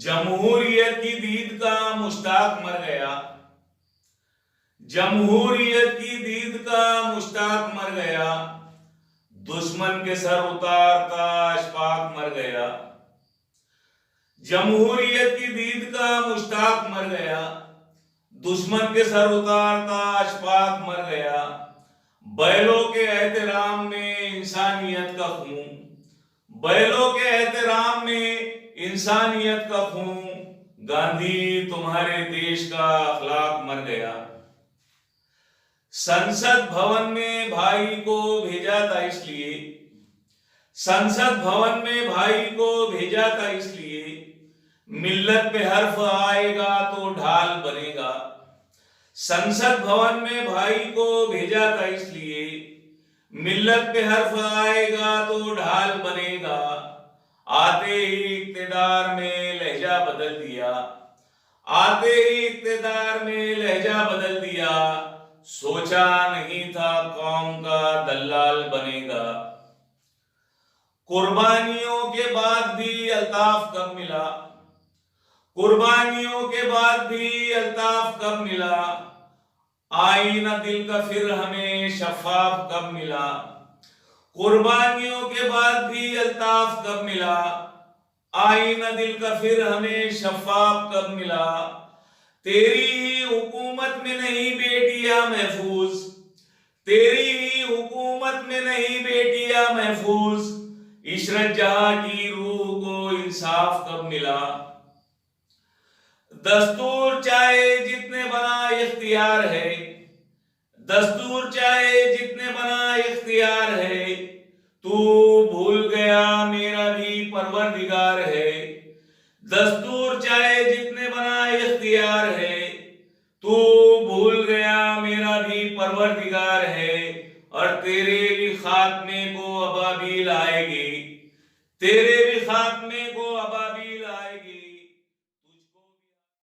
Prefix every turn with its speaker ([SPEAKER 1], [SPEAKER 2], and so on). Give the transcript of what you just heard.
[SPEAKER 1] जमहूरियत की दीद का मुश्ताक मर गया, जमहूरियत की दीद का मुश्ताक मर गया, दुश्मन के सर उतारता अशफाक मर गया। जमहूरियत की दीद का मुश्ताक मर गया, दुश्मन के सर उतारता अशफाक मर गया। बैलों के एहतराम में इंसानियत का खून, बैलों के एहतराम में इंसानियत का खून, गांधी तुम्हारे देश का अखलाक मर गया। संसद भवन में भाई को भेजा था इसलिए, संसद भवन में भाई को भेजा था इसलिए, मिल्लत पे हर्फ आएगा तो ढाल बनेगा। संसद भवन में भाई को भेजा था इसलिए, मिल्लत पे हर्फ आएगा तो ढाल बनेगा। आते ही इक्तिदार में लहजा बदल दिया, आते ही इक्तिदार में लहजा बदल दिया। सोचा नहीं था कौम का दलाल बनेगा। कुर्बानियों के बाद भी अल्ताफ कब मिला, कुर्बानियों के बाद भी अल्ताफ कब मिला। आईना दिल का फिर हमें शफाफ कब मिला। कुर्बानियों के बाद भी अल्ताफ कब मिला, आईना दिल का फिर हमें शफाफ कब मिला। तेरी ही हुकूमत में नहीं बेटियां महफूज, तेरी ही हुकूमत में नहीं बेटियां महफूज। इशरत जहां की रूह को इंसाफ कब मिला। दस्तूर चाहे जितने बना इख्तियार है, दस्तूर चाहे जितने बना इख्तियार है, तू भूल गया मेरा भी परवरदिगार है। दस्तूर चाहे जितने बना इख्तियार है, तू भूल गया मेरा भी परवरदिगार है। और तेरे भी खात्मे को अबाबील आएगी, तेरे भी खात्मे को